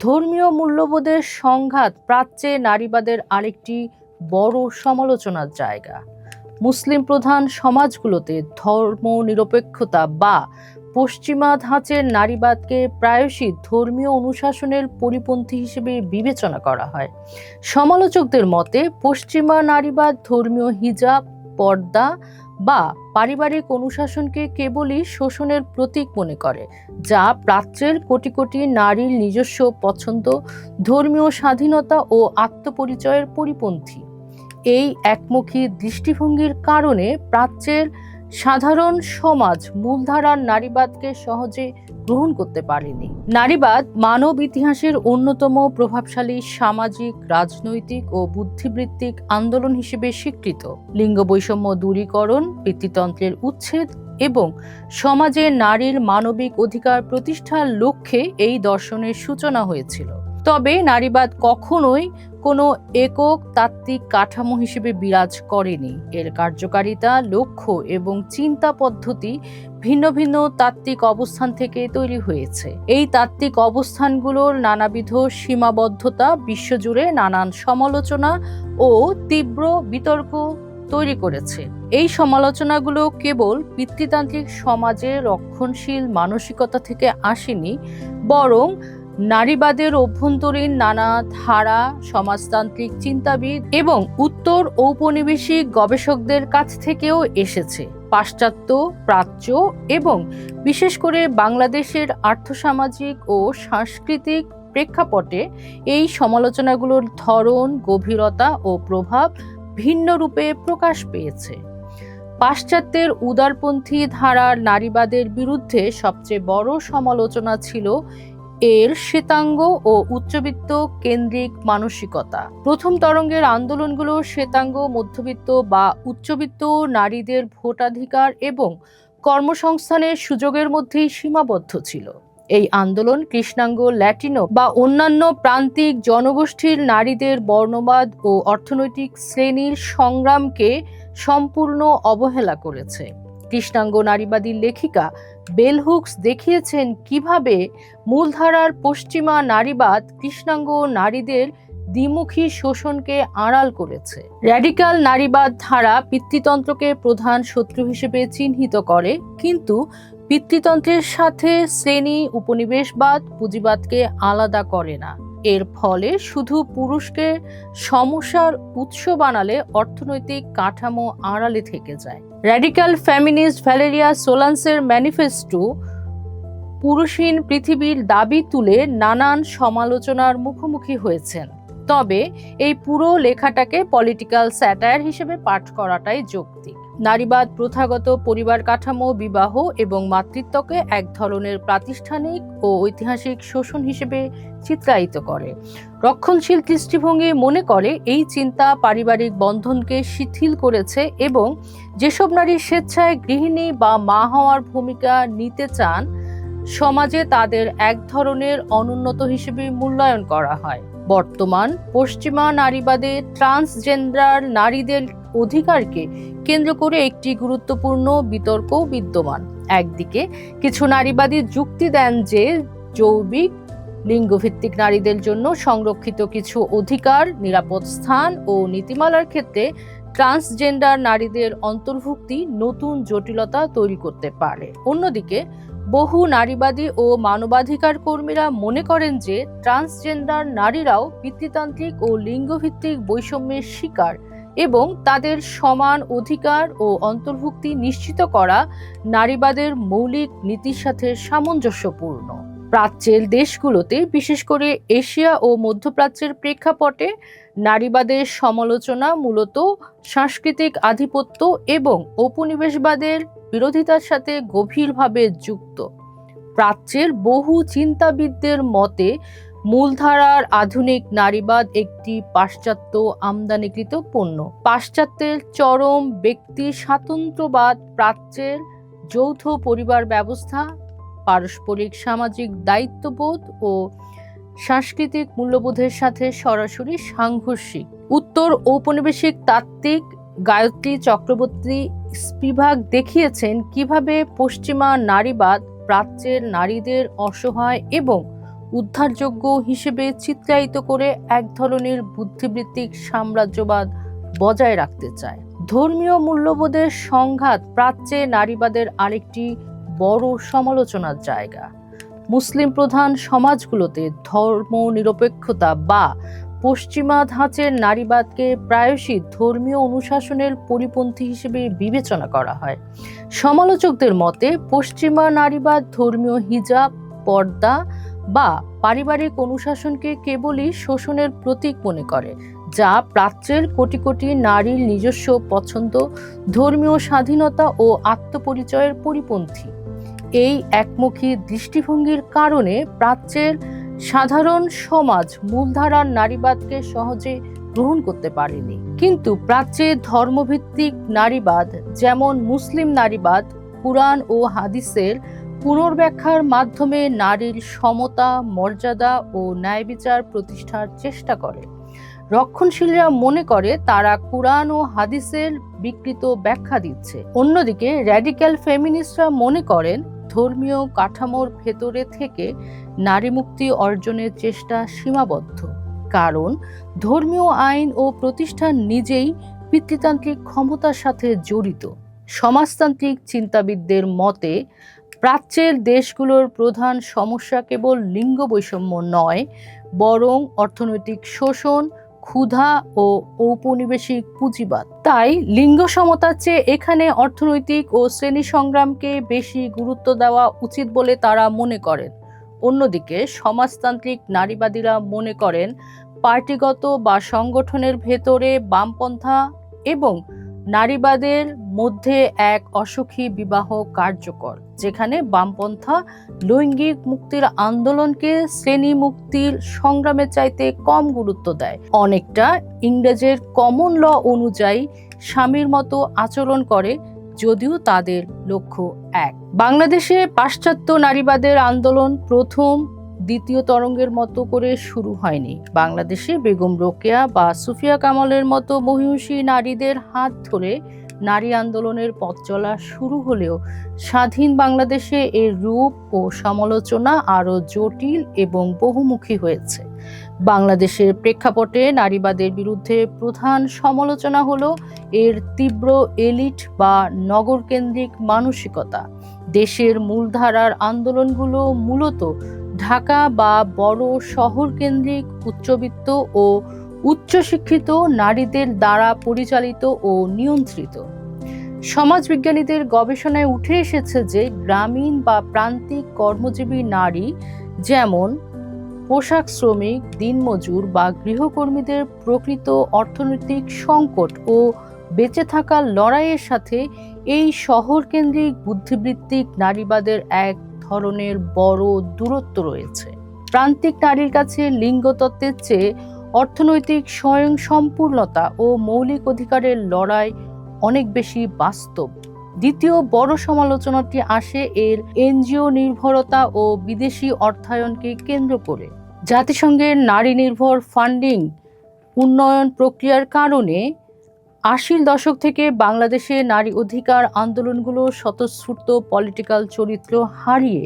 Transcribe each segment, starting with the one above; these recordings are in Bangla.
ধর্মীয় মূল্যবোধের সংঘাত প্রাচ্যে নারীবাদের আরেকটি বড় সমালোচনার জায়গা। মুসলিম প্রধান সমাজগুলোতে ধর্মনিরপেক্ষতা বা পশ্চিমা ধাঁচের নারীবাদকে প্রায়শই ধর্মীয় অনুশাসনের পরিপন্থী হিসেবে বিবেচনা করা হয়। সমালোচকদের মতে পশ্চিমা নারীবাদ ধর্মীয় হিজাব, পর্দা বা পারিবারিক অনুশাসনকে কেবলই শোষণের প্রতীক মনে করে, যা প্রাচ্যের কোটি কোটি নারীর নিজস্ব পছন্দ, ধর্মীয় স্বাধীনতা ও আত্মপরিচয়ের পরিপন্থী। এই একমুখী দৃষ্টিভঙ্গির কারণে প্রাচ্যের সাধারণ সমাজ মূলধারার নারীবাদকে সহজে গ্রহণ করতে পারেনি। নারীবাদ মানব ইতিহাসের অন্যতম প্রভাবশালী সামাজিক, রাজনৈতিক ও বুদ্ধিবৃত্তিক আন্দোলন হিসেবে স্বীকৃত। লিঙ্গ বৈষম্য দূরীকরণ, পিতৃতন্ত্রের উচ্ছেদ এবং সমাজে নারীর মানবিক অধিকার প্রতিষ্ঠার লক্ষ্যে এই দর্শনের সূচনা হয়েছিল। তবে নারীবাদ কখনোই কোনো একক তাত্ত্বিক কাঠামো হিসেবে বিরাজ করেনি। এর কার্যকারিতা, লক্ষ্য এবং চিন্তা পদ্ধতি ভিন্ন ভিন্ন তাত্ত্বিক অবস্থান থেকে তৈরি হয়েছে। এই তাত্ত্বিক অবস্থানগুলোর নানাবিধ সীমাবদ্ধতা বিশ্বজুড়ে নানান সমালোচনা ও তীব্র বিতর্ক তৈরি করেছে। এই সমালোচনাগুলো কেবল পিতৃতান্ত্রিক সমাজের রক্ষণশীল মানসিকতা থেকে আসেনি, বরং নারীবাদের অভ্যন্তরীণ নানা ধারা, সমাজতান্ত্রিক চিন্তাবিদ এবং উত্তর ঔপনিবেশিক গবেষকদের কাছ থেকেও এসেছে। পাশ্চাত্য, প্রাচ্য এবং বিশেষ করে বাংলাদেশের আর্থসামাজিক ও সাংস্কৃতিক প্রেক্ষাপটে এই সমালোচনাগুলোর ধরন, গভীরতা ও প্রভাব ভিন্ন রূপে প্রকাশ পেয়েছে। পাশ্চাত্যের উদারপন্থী ধারার নারীবাদের বিরুদ্ধে সবচেয়ে বড় সমালোচনা ছিল এর শ্বেতাঙ্গ ও উচ্চবিত্ত কেন্দ্রিক মানসিকতা। প্রথম তরঙ্গের আন্দোলনগুলো শ্বেতাঙ্গ, মধ্যবিত্ত বা উচ্চবিত্ত নারীদের ভোটাধিকার এবং কর্মসংস্থানের সুযোগের মধ্যেই সীমাবদ্ধ ছিল। এই আন্দোলন কৃষ্ণাঙ্গ, ল্যাটিনো বা অন্যান্য প্রান্তিক জনগোষ্ঠীর নারীদের বর্ণবাদ ও অর্থনৈতিক শ্রেণীর সংগ্রামকে সম্পূর্ণ অবহেলা করেছে। কৃষ্ণাঙ্গ নারীবাদী লেখিকা বেল হুকস দেখিয়েছেন কিভাবে মূলধারার পশ্চিমা নারীবাদ কৃষ্ণাঙ্গ নারীদের দ্বিমুখী শোষণকে আড়াল করেছে। র্যাডিক্যাল নারীবাদ ধারা পিতৃতন্ত্রকে প্রধান শত্রু হিসেবে চিহ্নিত করে, কিন্তু পিতৃতন্ত্রের সাথে শ্রেণী, উপনিবেশবাদ, পুঁজিবাদকে আলাদা করে না। এর ফলে শুধু পুরুষকে সমস্যার উৎস বানালে অর্থনৈতিক কাঠামো আড়ালে থেকে যায়। র্যাডিক্যাল ফেমিনিস্ট ভ্যালেরিয়া সোলান্সের ম্যানিফেস্টো পুরুষহীন পৃথিবীর দাবি তুলে নানান সমালোচনার মুখোমুখি হয়েছেন। তবে এই পুরো লেখাটাকে পলিটিক্যাল স্যাটায়ার হিসেবে পাঠ করাটাই যৌক্তিক। নারীবাদ প্রথাগত পরিবার কাঠামো, বিবাহ এবং মাতৃত্বকে এক ধরনের প্রাতিষ্ঠানিক ও ঐতিহাসিক শোষণ হিসেবে চিত্রায়িত করে। রক্ষণশীল দৃষ্টিভঙ্গি মনে করে এই চিন্তা পারিবারিক বন্ধনকে শিথিল করেছে এবং যেসব নারী স্বেচ্ছায় গৃহিণী বা মা হওয়ার ভূমিকা নিতে চান, সমাজে তাদের এক ধরনের অনুন্নত হিসেবে মূল্যায়ন করা হয়। বর্তমান পশ্চিমা নারীবাদে ট্রান্সজেন্ডার নারীদের অধিকারকে কেন্দ্র করে একটি গুরুত্বপূর্ণ বিতর্ক বিদ্যমান। একদিকে কিছু নারীবাদী যুক্তি দেন যে জৈবিক লিঙ্গভিত্তিক নারীদের জন্য সংরক্ষিত কিছু অধিকার, নিরাপদ স্থান ও নীতিমালার ক্ষেত্রে ট্রান্সজেন্ডার নারীদের অন্তর্ভুক্তি নতুন জটিলতা তৈরি করতে পারে। অন্যদিকে বহু নারীবাদী ও মানবাধিকার কর্মীরা মনে করেন যে ট্রান্সজেন্ডার নারীরাও পিতৃতান্ত্রিক ও লিঙ্গভিত্তিক বৈষম্যের শিকার এবং তাদের সমান অধিকার ও অন্তর্ভুক্তি নিশ্চিত করা নারীবাদের মৌলিক নীতির সাথে সামঞ্জস্যপূর্ণ। প্রাচ্যের দেশগুলোতে, বিশেষ করে এশিয়া ও মধ্যপ্রাচ্যের প্রেক্ষাপটে, নারীবাদের সমালোচনা মূলত সাংস্কৃতিক আধিপত্য এবং ঔপনিবেশবাদের বিরোধিতার সাথে গভীরভাবে যুক্ত। প্রাচ্যের বহু চিন্তাবিদদের মতে মূলধারার আধুনিক নারীবাদ একটি পাশ্চাত্য আমদানিকৃত পণ্য। পাশ্চাত্যের চরম ব্যক্তি স্বাতন্ত্র্যবাদ প্রাচ্যের যৌথ পরিবার ব্যবস্থা, পারস্পরিক সামাজিক দায়িত্ববোধ ও সাংস্কৃতিক মূল্যবোধের সাথে সরাসরি সাংঘর্ষিক। উত্তর ঔপনিবেশিক তাত্ত্বিক গায়ত্রী চক্রবর্তী স্পিভাক দেখিয়েছেন কিভাবে পশ্চিমা নারীবাদ প্রাচ্যের নারীদের অসহায় এবং উদ্ধারযোগ্য হিসেবে চিত্রায়িত করে এক ধরনের বুদ্ধিবৃত্তিক সাম্রাজ্যবাদ বজায় রাখতে চায়। ধর্মীয় মূল্যবোধের সংঘাত প্রাচ্যে নারীবাদের আরেকটি বড় সমালোচনার জায়গা। মুসলিম প্রধান সমাজগুলোতে ধর্মনিরপেক্ষতা বা পশ্চিমা ধাঁচের নারীবাদকে প্রায়শই ধর্মীয় অনুশাসনের পরিপন্থী হিসেবে বিবেচনা করা হয়। সমালোচকদের মতে পশ্চিমা নারীবাদ ধর্মীয় হিজাব, পর্দা বা পারিবারিক অনুশাসনকে কেবলই শোষণের প্রতীক মনে করে, যা প্রাচ্যের কোটি কোটি নারীর নিজস্ব পছন্দ, ধর্মীয় স্বাধীনতা ও আত্মপরিচয়ের পরিপন্থী। এই একমুখী দৃষ্টিভঙ্গির কারণে প্রাচ্যের সাধারণ সমাজ মূলধারার নারীবাদকে সহজে গ্রহণ করতে পারেনি। কিন্তু প্রাচ্যে ধর্মভিত্তিক নারীবাদ, যেমন মুসলিম নারীবাদ, কুরআন ও হাদিসের পুনর্ব্যাখ্যার মাধ্যমে নারীর সমতা, মর্যাদা ও ন্যায়বিচার প্রতিষ্ঠার চেষ্টা করে। রক্ষণশীলরা মনে করে তারা কুরআন ও হাদিসের বিকৃত ব্যাখ্যা দিচ্ছে। অন্যদিকে র্যাডিক্যাল ফেমিনিস্টরা মনে করেন ধর্মীয় কাঠামোর ভেতরে থেকে নারী মুক্তি অর্জনের চেষ্টা সীমাবদ্ধ, কারণ ধর্মীয় আইন ও প্রতিষ্ঠান নিজেই পিতৃতান্ত্রিক ক্ষমতার সাথে জড়িত। সমাজতান্ত্রিক চিন্তাবিদদের মতে প্রাচ্যের দেশগুলোর প্রধান সমস্যা কেবল লিঙ্গ বৈষম্য নয়, বরং অর্থনৈতিক শোষণ, ক্ষুধা ও ঔপনিবেশিক পুঁজিবাদ। তাই লিঙ্গ সমতার চেয়ে এখানে অর্থনৈতিক ও শ্রেণী সংগ্রামকে বেশি গুরুত্ব দেওয়া উচিত বলে তারা মনে করেন। অন্যদিকে সমাজতান্ত্রিক নারীবাদীরা মনে করেন পার্টিগত বা সংগঠনের ভেতরে বামপন্থা এবং নারীবাদের মধ্যে এক অসুখী বিবাহ কার্যকর, যেখানে বামপন্থা লৈঙ্গিক মুক্তির আন্দোলনকে শ্রেণী মুক্তির সংগ্রামের চাইতে কম গুরুত্ব দেয়। অনেকটা ইংরেজের কমন ল অনুযায়ী স্বামীর মতো আচরণ করে, যদিও তাদের লক্ষ্য এক। বাংলাদেশে পাশ্চাত্য নারীবাদের আন্দোলন প্রথম দ্বিতীয় তরঙ্গের মতো করে শুরু হয়নি। বাংলাদেশে বেগম রোকেয়া বা সুফিয়া কামালের মতো মহিষী নারীদের হাত ধরে নারী আন্দোলনের পথ চলা শুরু হলেও স্বাধীন বাংলাদেশে এর রূপ ও সমালোচনা আরও জটিল এবং বহুমুখী হয়েছে। বাংলাদেশের প্রেক্ষাপটে নারীবাদের বিরুদ্ধে প্রধান সমালোচনা হলো এর তীব্র এলিট বা নগরকেন্দ্রিক মানসিকতা। দেশের মূলধারার আন্দোলনগুলো মূলত ঢাকা বা বড় শহর কেন্দ্রিক উচ্চবিত্ত ও উচ্চশিক্ষিত নারীদের দ্বারা পরিচালিত ও নিয়ন্ত্রিত। সমাজবিজ্ঞানীদের গবেষণায় উঠে এসেছে যে গ্রামীণ বা প্রান্তিক কর্মজীবী নারী, যেমন পোশাক শ্রমিক, দিনমজুর বা গৃহকর্মীদের প্রকৃত অর্থনৈতিক সংকট ও বেঁচে থাকার লড়াইয়ের সাথে এই শহর কেন্দ্রিক বুদ্ধিবৃত্তিক নারীবাদের এক ধরনের বড় দূরত্ব রয়েছে। প্রান্তিক নারীর কাছে লিঙ্গতত্ত্বের চেয়ে অর্থনৈতিক স্বয়ংসম্পূর্ণতা ও মৌলিক অধিকারের লড়াই অনেক বেশি বাস্তব। দ্বিতীয় বড় সমালোচনাটি আসে এর এনজিও নির্ভরতা ও বিদেশি অর্থায়নকে কেন্দ্র করে। জাতিসংঘের নারী নির্ভর ফান্ডিং উন্নয়ন প্রক্রিয়ার কারণে ৮০-র দশক থেকে বাংলাদেশে নারী অধিকার আন্দোলনগুলো স্বতঃস্ফূর্ত পলিটিক্যাল চরিত্র হারিয়ে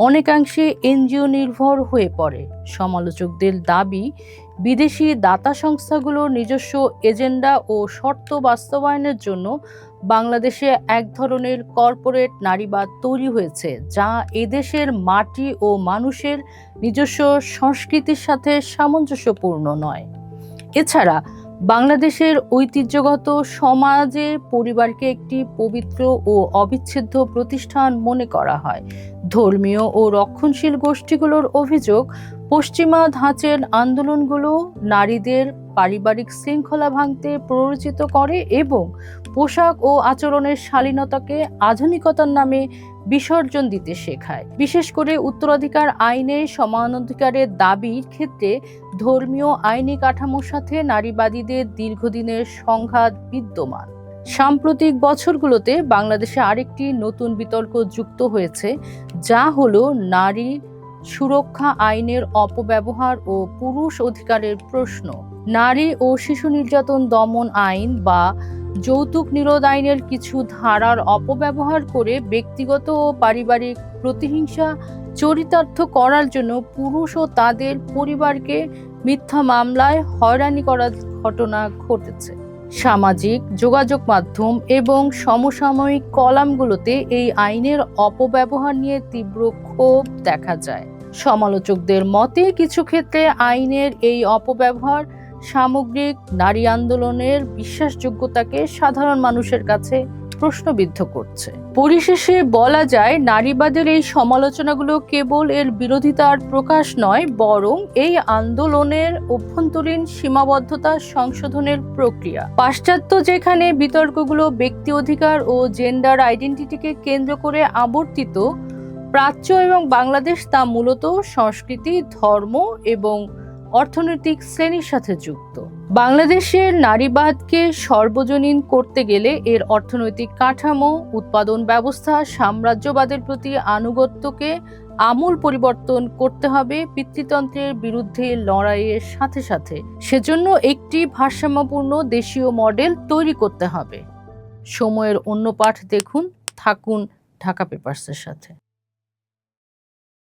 অনেকাংশে এনজিও নির্ভর হয়ে পড়ে। সমালোচকদের দাবি, বিদেশি দাতা সংস্থাগুলোর নিজস্ব এজেন্ডা ও শর্ত বাস্তবায়নের জন্য বাংলাদেশে এক ধরনের কর্পোরেট নারীবাদ তৈরি হয়েছে, যা এদেশের মাটি ও মানুষের নিজস্ব সংস্কৃতির সাথে সামঞ্জস্যপূর্ণ নয়। এছাড়া বাংলাদেশের ঐতিহ্যগত সমাজে পরিবারকে একটি পবিত্র ও অবিচ্ছেদ্য প্রতিষ্ঠান মনে করা হয়। ধর্মীয় ও রক্ষণশীল গোষ্ঠীগুলোর অভিযোগ, পশ্চিমা ধাঁচের আন্দোলনগুলো নারীদের পারিবারিক শৃঙ্খলা ভাঙতে প্ররোচিত করে এবং পোশাক ও আচরণের শালীনতাকে আধুনিকতার নামে বিসর্জন দিতে শেখায়। বিশেষ করে উত্তরাধিকার আইনে সমানাধিকারের দাবির ক্ষেত্রে ধর্মীয় আইনি কাঠামোর সাথে নারীবাদীদের দীর্ঘদিনের সংঘাত বিদ্যমান। সাম্প্রতিক বছরগুলোতে বাংলাদেশে আরেকটি নতুন বিতর্ক যুক্ত হয়েছে, যা হলো নারী সুরক্ষা আইনের অপব্যবহার ও পুরুষ অধিকারের প্রশ্ন। নারী ও শিশু নির্যাতন দমন আইন বা যৌতুক নিরোধ আইনের কিছু ধারার অপব্যবহার করে ব্যক্তিগত ও পারিবারিক প্রতিহিংসা চরিতার্থ করার জন্য পুরুষ ও তাদের পরিবারকে মিথ্যা মামলায় হয়রানি করার ঘটনা ঘটেছে। সামাজিক যোগাযোগ মাধ্যম এবং সমসাময়িক কলামগুলোতে এই আইনের অপব্যবহার নিয়ে তীব্র ক্ষোভ দেখা যায়। সমালোচকদের মতে কিছু ক্ষেত্রে আইনের এই অপব্যবহার সামগ্রিক নারী আন্দোলনের বিশ্বাসযোগ্যতাকে সাধারণ মানুষের কাছে প্রশ্নবিদ্ধ করছে। পরিশেষে বলা যায়, নারীবাদের এই সমালোচনাগুলো কেবল এর বিরোধিতার প্রকাশ নয়, বরং এই আন্দোলনের অভ্যন্তরীণ সীমাবদ্ধতা সংশোধনের প্রক্রিয়া। পাশ্চাত্য যেখানে বিতর্কগুলো ব্যক্তি অধিকার ও জেন্ডার আইডেন্টিটিকে কেন্দ্র করে আবর্তিত, প্রাচ্য এবং বাংলাদেশ তা মূলত সংস্কৃতি, ধর্ম এবং অর্থনৈতিক শ্রেণীর সাথে যুক্ত। বাংলাদেশের নারীবাদকে সর্বজনীন করতে গেলে এর অর্থনৈতিক কাঠামো, উৎপাদন ব্যবস্থা, সাম্রাজ্যবাদের প্রতি আনুগত্যকে আমূল পরিবর্তন করতে হবে। পিতৃতন্ত্রের বিরুদ্ধে লড়াইয়ের সাথে সাথে সেজন্য একটি ভারসাম্যপূর্ণ দেশীয় মডেল তৈরি করতে হবে। সময়ের অন্য পাঠ দেখুন। থাকুন ঢাকা পেপারসের সাথে।